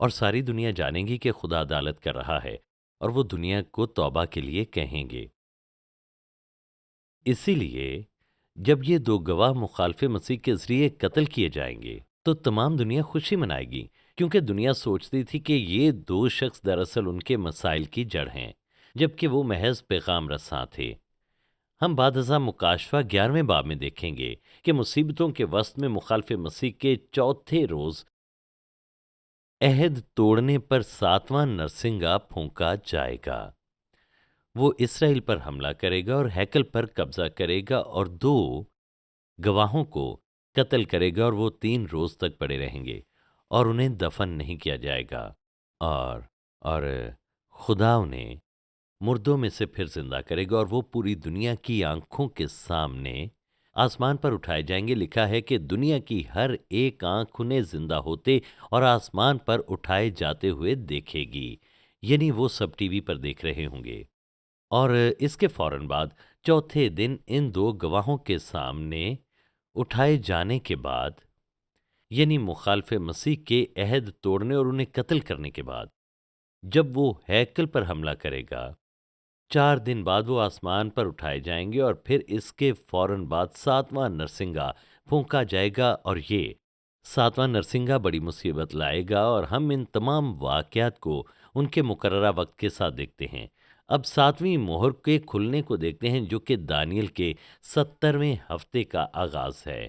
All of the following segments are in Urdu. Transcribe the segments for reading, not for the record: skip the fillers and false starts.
اور ساری دنیا جانے گی کہ خدا عدالت کر رہا ہے، اور وہ دنیا کو توبہ کے لیے کہیں گے۔ اسی لیے جب یہ دو گواہ مخالف مسیح کے ذریعے قتل کیے جائیں گے تو تمام دنیا خوشی منائے گی، کیونکہ دنیا سوچتی تھی کہ یہ دو شخص دراصل ان کے مسائل کی جڑ ہیں، جبکہ وہ محض پیغام رساں تھے۔ ہم بعد ازاں مکاشفہ 11ویں باب میں دیکھیں گے کہ مصیبتوں کے وسط میں مخالف مسیح کے چوتھے روز عہد توڑنے پر ساتواں نرسنگا پھونکا جائے گا۔ وہ اسرائیل پر حملہ کرے گا اور ہیکل پر قبضہ کرے گا اور دو گواہوں کو قتل کرے گا، اور وہ 3 روز تک پڑے رہیں گے اور انہیں دفن نہیں کیا جائے گا، اور اور خدا انہیں مردوں میں سے پھر زندہ کرے گا، اور وہ پوری دنیا کی آنکھوں کے سامنے آسمان پر اٹھائے جائیں گے۔ لکھا ہے کہ دنیا کی ہر ایک آنکھ انہیں زندہ ہوتے اور آسمان پر اٹھائے جاتے ہوئے دیکھے گی، یعنی وہ سب ٹی وی پر دیکھ رہے ہوں گے۔ اور اس کے فوراً بعد چوتھے دن ان دو گواہوں کے سامنے اٹھائے جانے کے بعد، یعنی مخالف مسیح کے عہد توڑنے اور انہیں قتل کرنے کے بعد، جب وہ ہیکل پر حملہ کرے گا، 4 دن بعد وہ آسمان پر اٹھائے جائیں گے، اور پھر اس کے فوراً بعد ساتواں نرسنگا پھونکا جائے گا، اور یہ ساتواں نرسنگا بڑی مصیبت لائے گا، اور ہم ان تمام واقعات کو ان کے مقررہ وقت کے ساتھ دیکھتے ہیں۔ اب 7ویں مہر کے کھلنے کو دیکھتے ہیں، جو کہ دانیل کے 70ویں ہفتے کا آغاز ہے،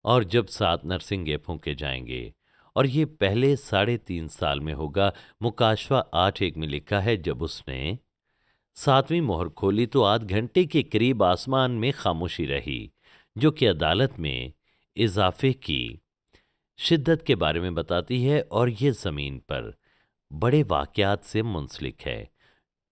اور جب 7 نرسنگے پھونکے جائیں گے، اور یہ پہلے 3.5 سال میں ہوگا۔ مکاشفہ 8:1 میں لکھا ہے، جب اس نے 7ویں مہر کھولی تو آدھ گھنٹے کے قریب آسمان میں خاموشی رہی، جو کہ عدالت میں اضافے کی شدت کے بارے میں بتاتی ہے، اور یہ زمین پر بڑے واقعات سے منسلک ہے،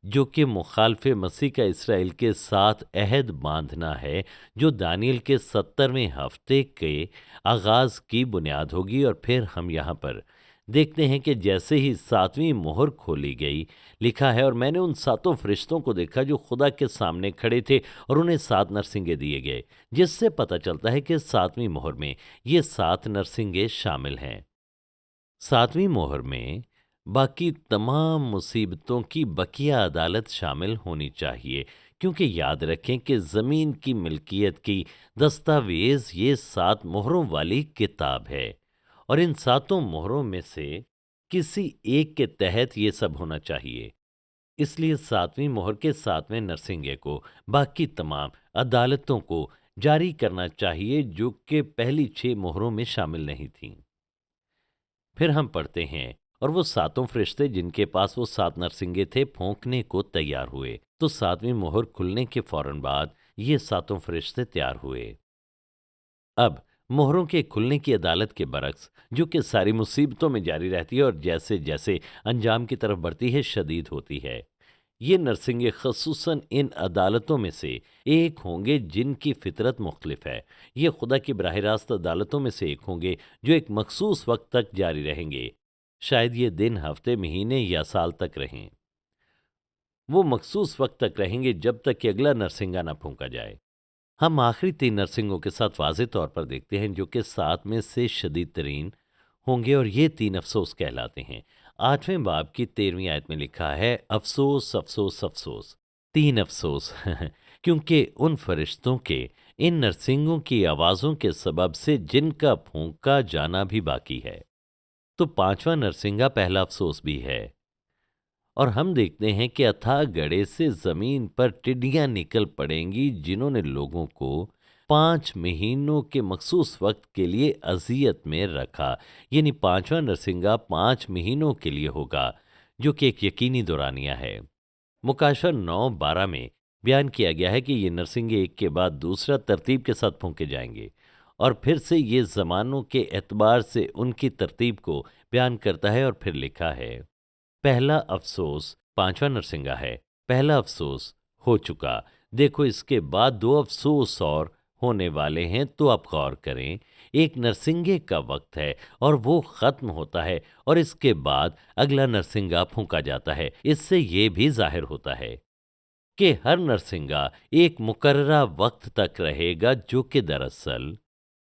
جو کہ مخالف مسیح کا اسرائیل کے ساتھ عہد باندھنا ہے، جو دانیل کے 70ویں ہفتے کے آغاز کی بنیاد ہوگی۔ اور پھر ہم یہاں پر دیکھتے ہیں کہ جیسے ہی 7ویں مہر کھولی گئی، لکھا ہے، اور میں نے ان 7 فرشتوں کو دیکھا جو خدا کے سامنے کھڑے تھے، اور انہیں 7 نرسنگے دیے گئے، جس سے پتہ چلتا ہے کہ 7ویں مہر میں یہ 7 نرسنگے شامل ہیں۔ 7ویں مہر میں باقی تمام مصیبتوں کی بقیہ عدالت شامل ہونی چاہیے، کیونکہ یاد رکھیں کہ زمین کی ملکیت کی دستاویز یہ 7 مہروں والی کتاب ہے، اور ان 7 مہروں میں سے کسی ایک کے تحت یہ سب ہونا چاہیے۔ اس لیے 7ویں مہر کے 7ویں نرسنگے کو باقی تمام عدالتوں کو جاری کرنا چاہیے، جو کہ پہلی 6 مہروں میں شامل نہیں تھیں۔ پھر ہم پڑھتے ہیں، اور وہ 7 فرشتے جن کے پاس وہ 7 نرسنگے تھے پھونکنے کو تیار ہوئے۔ تو 7ویں مہر کھلنے کے فوراً بعد یہ 7 فرشتے تیار ہوئے۔ اب مہروں کے کھلنے کی عدالت کے برعکس، جو کہ ساری مصیبتوں میں جاری رہتی ہے اور جیسے جیسے انجام کی طرف بڑھتی ہے شدید ہوتی ہے، یہ نرسنگے خصوصاً ان عدالتوں میں سے ایک ہوں گے جن کی فطرت مختلف ہے۔ یہ خدا کی براہ راست عدالتوں میں سے ایک ہوں گے جو ایک مخصوص وقت تک جاری رہیں گے، شاید یہ دن، ہفتے، مہینے یا سال تک رہیں۔ وہ مخصوص وقت تک رہیں گے جب تک کہ اگلا نرسنگا نہ پھونکا جائے۔ ہم آخری 3 نرسنگوں کے ساتھ واضح طور پر دیکھتے ہیں، جو کہ 7 میں سے شدید ترین ہوں گے، اور یہ 3 افسوس کہلاتے ہیں۔ 8ویں باب کی 13ویں آیت میں لکھا ہے، افسوس افسوس افسوس، 3 افسوس کیونکہ ان فرشتوں کے ان نرسنگوں کی آوازوں کے سبب سے جن کا پھونکا جانا بھی باقی ہے۔ تو 5واں نرسنگا پہلا افسوس بھی ہے، اور ہم دیکھتے ہیں کہ اتھاہ گڑھے سے زمین پر ٹڈیاں نکل پڑیں گی، جنہوں نے لوگوں کو 5 مہینوں کے مخصوص وقت کے لیے اذیت میں رکھا، یعنی 5واں نرسنگا 5 مہینوں کے لیے ہوگا، جو کہ ایک یقینی دورانیہ ہے۔ مکاشفہ 9:12 میں بیان کیا گیا ہے کہ یہ نرسنگے ایک کے بعد دوسرا ترتیب کے ساتھ پھونکے جائیں گے، اور پھر سے یہ زمانوں کے اعتبار سے ان کی ترتیب کو بیان کرتا ہے، اور پھر لکھا ہے، پہلا افسوس 5واں نرسنگا ہے، پہلا افسوس ہو چکا، دیکھو اس کے بعد 2 افسوس اور ہونے والے ہیں، تو آپ غور کریں، ایک نرسنگے کا وقت ہے اور وہ ختم ہوتا ہے، اور اس کے بعد اگلا نرسنگا پھونکا جاتا ہے۔ اس سے یہ بھی ظاہر ہوتا ہے کہ ہر نرسنگا ایک مقررہ وقت تک رہے گا، جو کہ دراصل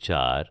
4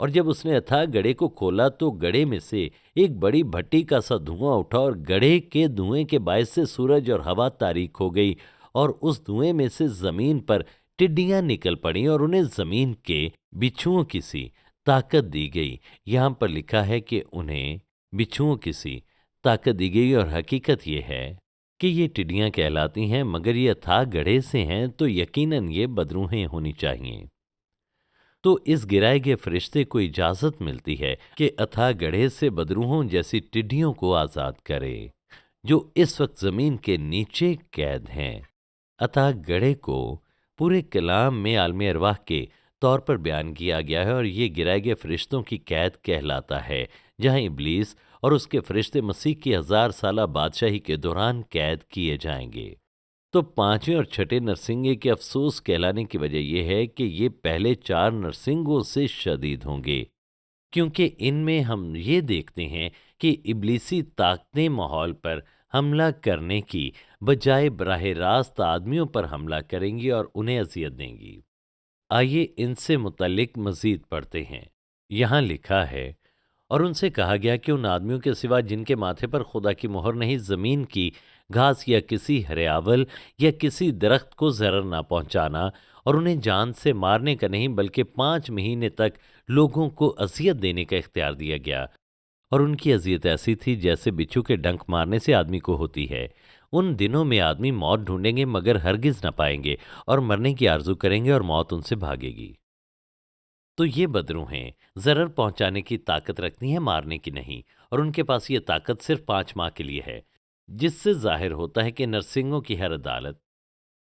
اور جب اس نے اتھاہ گڑھے کو کھولا تو گڑھے میں سے ایک بڑی بھٹی کا سا دھواں اٹھا اور گڑھے کے دھوئیں کے باعث سے سورج اور ہوا تاریک ہو گئی، اور اس دھوئیں میں سے زمین پر ٹڈیاں نکل پڑیں اور انہیں زمین کے بچھوؤں کی سی طاقت دی گئی۔ یہاں پر لکھا ہے کہ انہیں بچھوؤں کی سی طاقت دی گئی، اور حقیقت یہ ہے کہ یہ ٹڈیاں کہلاتی ہیں، مگر یہ اتھاہ گڑھے سے ہیں تو یقیناً یہ بدروہیں ہونی چاہیے۔ تو اس گرائے گئے فرشتے کو اجازت ملتی ہے کہ اتھاہ گڑھے سے بدروہوں جیسی ٹڈیوں کو آزاد کرے جو اس وقت زمین کے نیچے قید ہیں۔ اتھاہ گڑھے کو پورے کلام میں عالم ارواح کے طور پر بیان کیا گیا ہے، اور یہ گرائے گئے فرشتوں کی قید کہلاتا ہے، جہاں ابلیس اور اس کے فرشتے مسیح کی 1000 سالہ بادشاہی کے دوران قید کیے جائیں گے۔ تو پانچویں اور چھٹے نرسنگے کے افسوس کہلانے کی وجہ یہ ہے کہ یہ پہلے 4 نرسنگوں سے شدید ہوں گے، کیونکہ ان میں ہم یہ دیکھتے ہیں کہ ابلیسی طاقتیں ماحول پر حملہ کرنے کی بجائے براہ راست آدمیوں پر حملہ کریں گی اور انہیں اذیت دیں گی۔ آئیے ان سے متعلق مزید پڑھتے ہیں۔ یہاں لکھا ہے، اور ان سے کہا گیا کہ ان آدمیوں کے سوا جن کے ماتھے پر خدا کی مہر نہیں، زمین کی گھاس یا کسی ہریاول یا کسی درخت کو ضرر نہ پہنچانا، اور انہیں جان سے مارنے کا نہیں بلکہ 5 مہینے تک لوگوں کو اذیت دینے کا اختیار دیا گیا۔ اور ان کی اذیت ایسی تھی جیسے بچھو کے ڈنک مارنے سے آدمی کو ہوتی ہے۔ ان دنوں میں آدمی موت ڈھونڈیں گے مگر ہرگز نہ پائیں گے، اور مرنے کی آرزو کریں گے اور موت ان سے بھاگے گی۔ تو یہ بدروہیں ضرر پہنچانے کی طاقت رکھتی ہیں، مارنے کی نہیں، اور ان کے پاس یہ طاقت صرف 5 ماہ کے لیے ہے، جس سے ظاہر ہوتا ہے کہ نرسنگوں کی ہر عدالت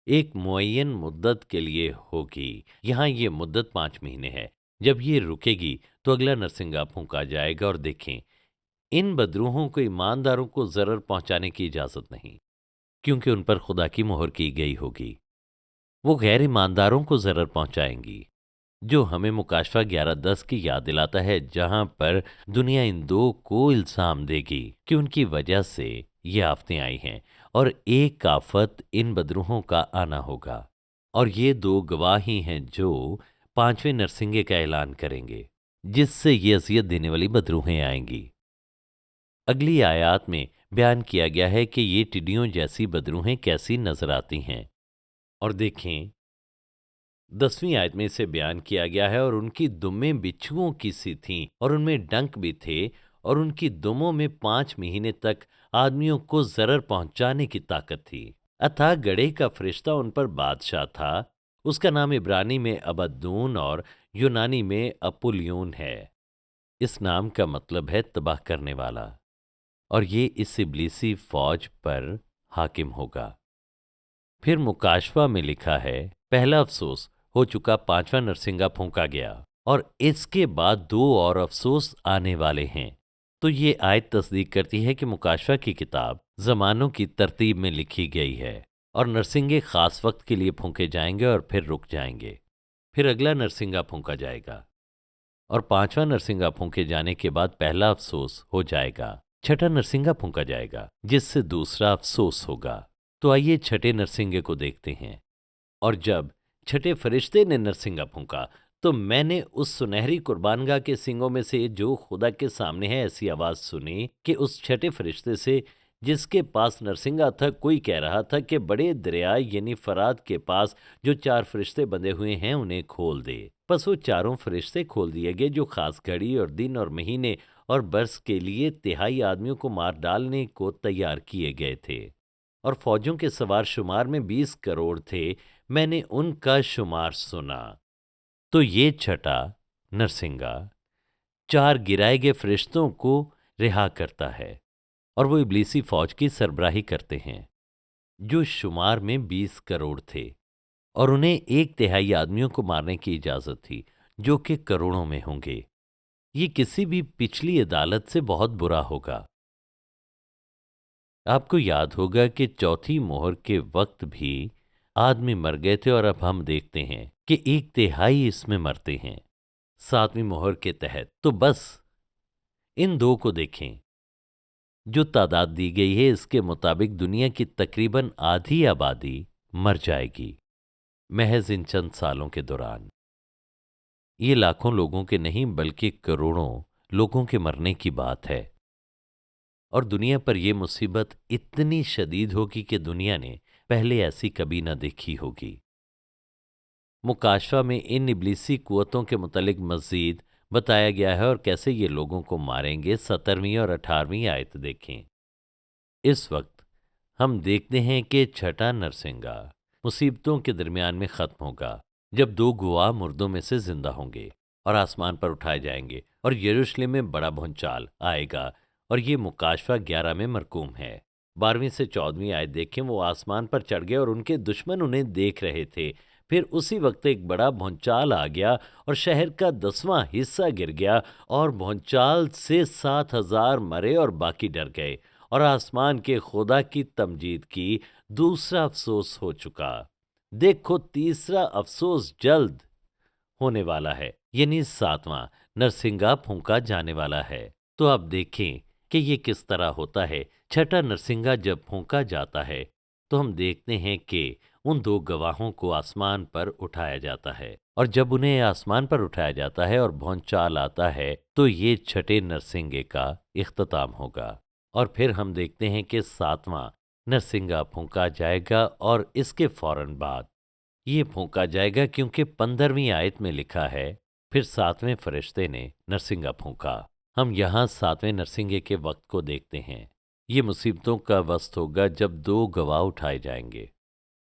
ایک معین مدت کے لیے ہوگی۔ یہاں یہ مدت 5 مہینے ہے۔ جب یہ رکے گی تو اگلا نرسنگا پھونکا جائے گا، اور دیکھیں ان بدروہوں کو ایمانداروں کو ضرر پہنچانے کی اجازت نہیں، کیونکہ ان پر خدا کی مہر کی گئی ہوگی۔ وہ غیر ایمانداروں کو ضرر پہنچائیں گی، جو ہمیں مکاشفہ 11:10 کی یاد دلاتا ہے، جہاں پر دنیا ان دو کو الزام دے گی کہ ان کی وجہ سے یہ آفتیں آئی ہیں، اور ایک آفت ان بدروہوں کا آنا ہوگا، اور یہ 2 گواہ ہی ہیں جو 5ویں نرسنگے کا اعلان کریں گے، جس سے یہ اذیت دینے والی بدروہیں آئیں گی۔ اگلی آیات میں بیان کیا گیا ہے کہ یہ ٹڈیوں جیسی بدروہیں کیسی نظر آتی ہیں، اور دیکھیں 10ویں آیت میں اسے بیان کیا گیا ہے، اور ان کی دمیں بچھوؤں کی سی تھیں اور ان میں ڈنک بھی تھے، اور ان کی دموں میں 5 مہینے تک آدمیوں کو ضرر پہنچانے کی طاقت تھی۔ اتھاہ گڑھے کا فرشتہ ان پر بادشاہ تھا، اس کا نام عبرانی میں ابدون اور یونانی میں اپولیون ہے۔ اس نام کا مطلب ہے تباہ کرنے والا، اور یہ اس ابلیسی فوج پر حاکم ہوگا۔ پھر مکاشفہ میں لکھا ہے، پہلا افسوس ہو چکا، 5واں نرسنگا پھونکا گیا، اور اس کے بعد 2 اور افسوس آنے والے ہیں۔ تو یہ آیت تصدیق کرتی ہے کہ مکاشفہ کی کتاب زمانوں کی ترتیب میں لکھی گئی ہے، اور نرسنگے خاص وقت کے لیے پھونکے جائیں گے اور پھر رک جائیں گے۔ پھر اگلا نرسنگا پھونکا جائے گا، اور 5واں نرسنگا پھونکے جانے کے بعد پہلا افسوس ہو جائے گا۔ چھٹا نرسنگا پھونکا جائے گا، جس سے دوسرا افسوس ہوگا۔ تو آئیے چھٹے نرسنگے کو دیکھتے ہیں۔ اور جب چھٹے فرشتے نے نرسنگا پھونکا تو میں نے اس سنہری قربانگاہ کے سنگوں میں سے جو خدا کے سامنے ہے ایسی آواز سنی کہ اس چھٹے فرشتے سے جس کے پاس نرسنگا تھا کوئی کہہ رہا تھا کہ بڑے دریا یعنی فرات کے پاس جو 4 فرشتے بندھے ہوئے ہیں انہیں کھول دے۔ پس وہ چاروں فرشتے کھول دیے گئے جو خاص گھڑی اور دن اور مہینے اور برس کے لیے تہائی آدمیوں کو مار ڈالنے کو تیار کیے گئے تھے، اور فوجوں کے سوار شمار میں 20 کروڑ تھے۔ میں نے ان کا شمار سنا۔ تو یہ چھٹا نرسنگا 4 گرائے گئے فرشتوں کو رہا کرتا ہے، اور وہ ابلیسی فوج کی سربراہی کرتے ہیں جو شمار میں 20 کروڑ تھے، اور انہیں 1/3 آدمیوں کو مارنے کی اجازت تھی جو کہ کروڑوں میں ہوں گے۔ یہ کسی بھی پچھلی عدالت سے بہت برا ہوگا۔ آپ کو یاد ہوگا کہ چوتھی مہر کے وقت بھی آدمی مر گئے تھے، اور اب ہم دیکھتے ہیں کہ 1/3 اس میں مرتے ہیں 7ویں مہر کے تحت۔ تو بس ان 2 کو دیکھیں، جو تعداد دی گئی ہے اس کے مطابق دنیا کی تقریباً آدھی آبادی مر جائے گی محض ان چند سالوں کے دوران۔ یہ لاکھوں لوگوں کے نہیں بلکہ کروڑوں لوگوں کے مرنے کی بات ہے، اور دنیا پر یہ مصیبت اتنی شدید ہوگی کہ دنیا نے پہلے ایسی کبھی نہ دیکھی ہوگی۔ مکاشفہ میں ان ابلیسی قوتوں کے متعلق مزید بتایا گیا ہے اور کیسے یہ لوگوں کو ماریں گے۔ 17ویں اور 18ویں آیت دیکھیں۔ اس وقت ہم دیکھتے ہیں کہ چھٹا نرسنگا مصیبتوں کے درمیان میں ختم ہوگا، جب دو گواہ مردوں میں سے زندہ ہوں گے اور آسمان پر اٹھائے جائیں گے، اور یروشلم میں بڑا بھونچال آئے گا، اور یہ مکاشفہ 11 میں مرقوم ہے۔ 12ویں سے 14ویں آیت دیکھیں۔ وہ آسمان پر چڑھ گئے اور ان کے دشمن انہیں دیکھ رہے تھے۔ پھر اسی وقت ایک بڑا بھونچال آ گیا اور شہر کا 10واں حصہ گر گیا، اور بھونچال سے 7,000 مرے اور باقی ڈر گئے، اور آسمان کے خدا کی تمجید کی۔ دوسرا افسوس ہو چکا، دیکھو تیسرا افسوس جلد ہونے والا ہے، یعنی 7واں نرسنگا پھونکا جانے والا ہے۔ تو اب دیکھیں کہ یہ کس طرح ہوتا ہے۔ چھٹا نرسنگا جب پھونکا جاتا ہے تو ہم دیکھتے ہیں کہ ان دو گواہوں کو آسمان پر اٹھایا جاتا ہے، اور جب انہیں آسمان پر اٹھایا جاتا ہے اور بھونچال آتا ہے تو یہ چھٹے نرسنگے کا اختتام ہوگا، اور پھر ہم دیکھتے ہیں کہ 7واں نرسنگا پھونکا جائے گا، اور اس کے فوراً بعد یہ پھونکا جائے گا، کیونکہ 15ویں آیت میں لکھا ہے پھر 7ویں فرشتے نے نرسنگا پھونکا۔ ہم یہاں 7ویں نرسنگے کے وقت کو دیکھتے ہیں۔ یہ مصیبتوں کا وقت ہوگا جب دو گواہ اٹھائے جائیں گے۔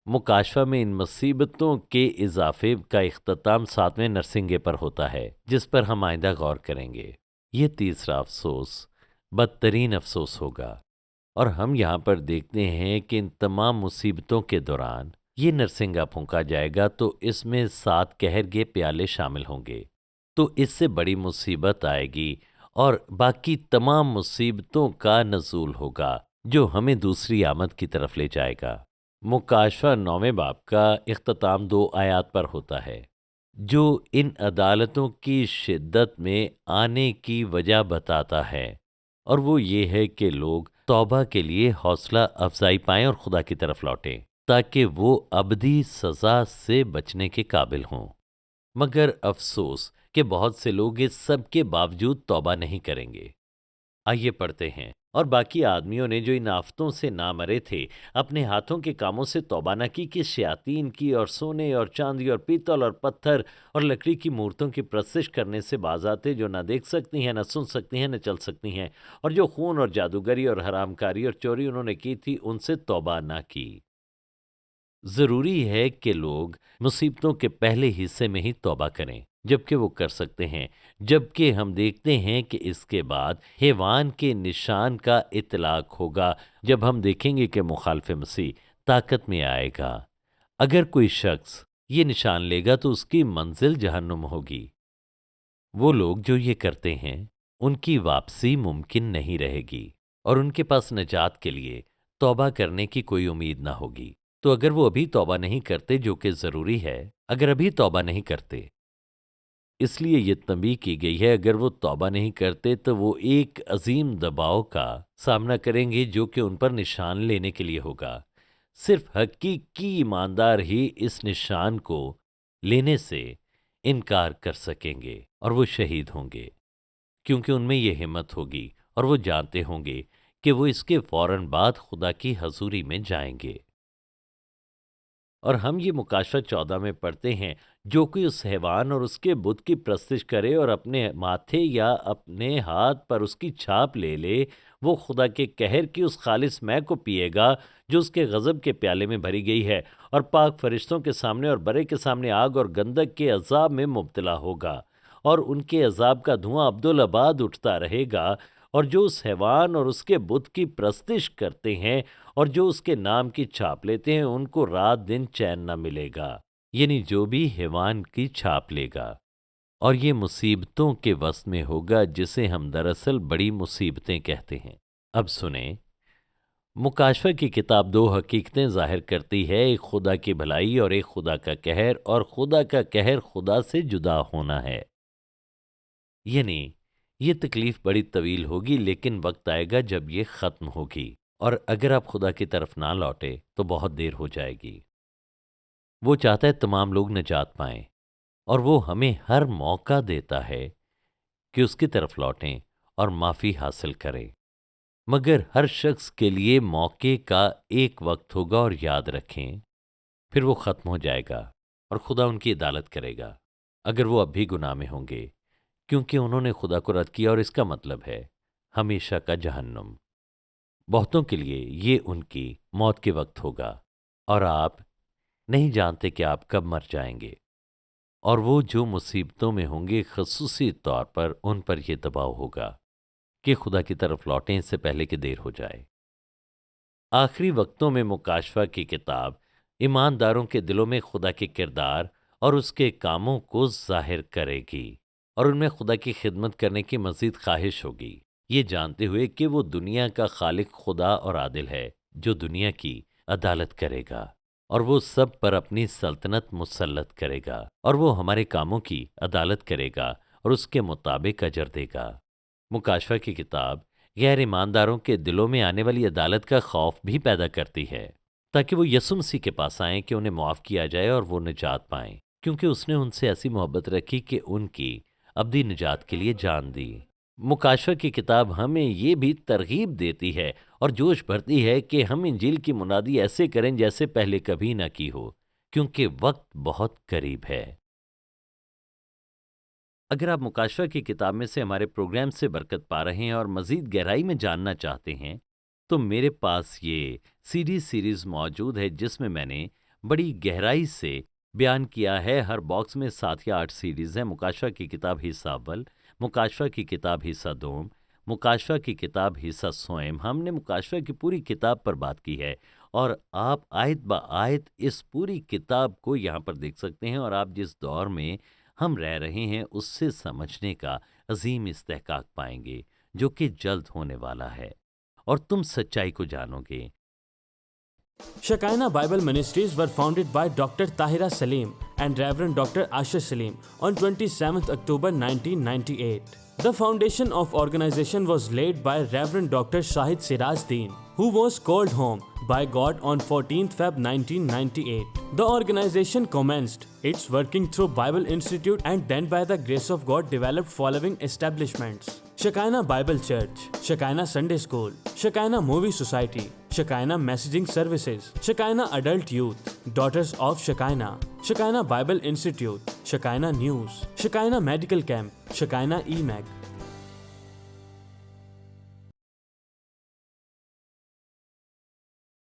مکاشفہ میں ان مصیبتوں کے اضافے کا اختتام 7ویں نرسنگے پر ہوتا ہے، جس پر ہم آئندہ غور کریں گے۔ یہ تیسرا افسوس بدترین افسوس ہوگا، اور ہم یہاں پر دیکھتے ہیں کہ ان تمام مصیبتوں کے دوران یہ نرسنگا پھونکا جائے گا تو اس میں 7 قہر کے پیالے شامل ہوں گے۔ تو اس سے بڑی مصیبت آئے گی اور باقی تمام مصیبتوں کا نزول ہوگا، جو ہمیں دوسری آمد کی طرف لے جائے گا۔ مکاشفہ 9ویں باب کا اختتام 2 آیات پر ہوتا ہے، جو ان عدالتوں کی شدت میں آنے کی وجہ بتاتا ہے، اور وہ یہ ہے کہ لوگ توبہ کے لیے حوصلہ افزائی پائیں اور خدا کی طرف لوٹیں، تاکہ وہ ابدی سزا سے بچنے کے قابل ہوں۔ مگر افسوس کہ بہت سے لوگ اس سب کے باوجود توبہ نہیں کریں گے۔ آئیے پڑھتے ہیں۔ اور باقی آدمیوں نے جو ان آفتوں سے نہ مرے تھے، اپنے ہاتھوں کے کاموں سے توبہ نہ کی، کہ شیاطین کی اور سونے اور چاندی اور پیتل اور پتھر اور لکڑی کی مورتوں کی پرستش کرنے سے باز آتے، جو نہ دیکھ سکتی ہیں، نہ سن سکتی ہیں، نہ چل سکتی ہیں، اور جو خون اور جادوگری اور حرام کاری اور چوری انہوں نے کی تھی، ان سے توبہ نہ کی۔ ضروری ہے کہ لوگ مصیبتوں کے پہلے حصے میں ہی توبہ کریں، جبکہ وہ کر سکتے ہیں، جبکہ ہم دیکھتے ہیں کہ اس کے بعد حیوان کے نشان کا اطلاق ہوگا، جب ہم دیکھیں گے کہ مخالف مسیح طاقت میں آئے گا۔ اگر کوئی شخص یہ نشان لے گا تو اس کی منزل جہنم ہوگی۔ وہ لوگ جو یہ کرتے ہیں ان کی واپسی ممکن نہیں رہے گی، اور ان کے پاس نجات کے لیے توبہ کرنے کی کوئی امید نہ ہوگی۔ تو اگر وہ ابھی توبہ نہیں کرتے، جو کہ ضروری ہے، اگر ابھی توبہ نہیں کرتے، اس لیے یہ تنبیہ کی گئی ہے، اگر وہ توبہ نہیں کرتے تو وہ ایک عظیم دباؤ کا سامنا کریں گے، جو کہ ان پر نشان لینے کے لیے ہوگا۔ صرف حقیقی ایماندار ہی اس نشان کو لینے سے انکار کر سکیں گے، اور وہ شہید ہوں گے، کیونکہ ان میں یہ ہمت ہوگی، اور وہ جانتے ہوں گے کہ وہ اس کے فوراً بعد خدا کی حضوری میں جائیں گے۔ اور ہم یہ مکاشفہ 14 میں پڑھتے ہیں، جو کوئی اس حیوان اور اس کے بت کی پرستش کرے اور اپنے ماتھے یا اپنے ہاتھ پر اس کی چھاپ لے لے، وہ خدا کے قہر کی اس خالص مے کو پیے گا، جو اس کے غضب کے پیالے میں بھری گئی ہے، اور پاک فرشتوں کے سامنے اور برے کے سامنے آگ اور گندک کے عذاب میں مبتلا ہوگا، اور ان کے عذاب کا دھواں ابدالآباد اٹھتا رہے گا۔ اور جو اس حیوان اور اس کے بت کی پرستش کرتے ہیں اور جو اس کے نام کی چھاپ لیتے ہیں، ان کو رات دن چین نہ ملے گا، یعنی جو بھی حیوان کی چھاپ لے گا۔ اور یہ مصیبتوں کے وسط میں ہوگا، جسے ہم دراصل بڑی مصیبتیں کہتے ہیں۔ اب سنیں، مکاشفہ کی کتاب 2 حقیقتیں ظاہر کرتی ہے، ایک خدا کی بھلائی اور ایک خدا کا قہر، اور خدا کا قہر خدا سے جدا ہونا ہے۔ یعنی یہ تکلیف بڑی طویل ہوگی، لیکن وقت آئے گا جب یہ ختم ہوگی، اور اگر آپ خدا کی طرف نہ لوٹے تو بہت دیر ہو جائے گی۔ وہ چاہتا ہے تمام لوگ نجات پائیں، اور وہ ہمیں ہر موقع دیتا ہے کہ اس کی طرف لوٹیں اور معافی حاصل کریں، مگر ہر شخص کے لیے موقع کا ایک وقت ہوگا، اور یاد رکھیں پھر وہ ختم ہو جائے گا اور خدا ان کی عدالت کرے گا اگر وہ اب بھی گناہ میں ہوں گے، کیونکہ انہوں نے خدا کو رد کیا، اور اس کا مطلب ہے ہمیشہ کا جہنم۔ بہتوں کے لیے یہ ان کی موت کے وقت ہوگا، اور آپ نہیں جانتے کہ آپ کب مر جائیں گے، اور وہ جو مصیبتوں میں ہوں گے خصوصی طور پر ان پر یہ دباؤ ہوگا کہ خدا کی طرف لوٹیں اس سے پہلے کہ دیر ہو جائے۔ آخری وقتوں میں مکاشفہ کی کتاب ایمانداروں کے دلوں میں خدا کے کردار اور اس کے کاموں کو ظاہر کرے گی، اور ان میں خدا کی خدمت کرنے کی مزید خواہش ہوگی، یہ جانتے ہوئے کہ وہ دنیا کا خالق خدا اور عادل ہے جو دنیا کی عدالت کرے گا، اور وہ سب پر اپنی سلطنت مسلط کرے گا، اور وہ ہمارے کاموں کی عدالت کرے گا اور اس کے مطابق اجر دے گا۔ مکاشفہ کی کتاب غیر ایمانداروں کے دلوں میں آنے والی عدالت کا خوف بھی پیدا کرتی ہے، تاکہ وہ یسوع مسیح کے پاس آئیں کہ انہیں معاف کیا جائے اور وہ نجات پائیں، کیونکہ اس نے ان سے ایسی محبت رکھی کہ ان کی ابدی نجات کے لیے جان دی۔ مکاشفہ کی کتاب ہمیں یہ بھی ترغیب دیتی ہے اور جوش بھرتی ہے کہ ہم انجیل کی منادی ایسے کریں جیسے پہلے کبھی نہ کی ہو، کیونکہ وقت بہت قریب ہے۔ اگر آپ مکاشفہ کی کتاب میں سے ہمارے پروگرام سے برکت پا رہے ہیں اور مزید گہرائی میں جاننا چاہتے ہیں، تو میرے پاس یہ CD سیریز موجود ہے جس میں میں نے بڑی گہرائی سے بیان کیا ہے۔ ہر باکس میں 7 یا 8 سیریز ہیں۔ مکاشفہ کی کتاب حصہ اول، مکاشفہ کی کتاب حصہ دوم، مکاشفہ کی کتاب حصہ سوم۔ ہم نے مکاشفہ کی پوری کتاب پر بات کی ہے، اور آپ آیت با آیت اس پوری کتاب کو یہاں پر دیکھ سکتے ہیں، اور آپ جس دور میں ہم رہ رہے ہیں اس سے سمجھنے کا عظیم استحقاق پائیں گے جو کہ جلد ہونے والا ہے، اور تم سچائی کو جانو گے۔ Shekinah Bible Ministries were founded by Dr. Tahira Salim and Reverend Dr. Asher Salim on 27th October 1998. The foundation of organization was laid by Reverend Dr. Shahid Siraj Deen, who was called home by God on 14th Feb 1998. The organization commenced its working through Bible Institute and then by the grace of God developed following establishments: Shekinah Bible Church, Shekinah Sunday School, Shekinah Movie Society, Shekinah Messaging Services, Shekinah Adult Youth, Daughters of Shekinah, Shekinah Bible Institute, Shekinah News, Shekinah Medical Camp, Shekinah EMAG,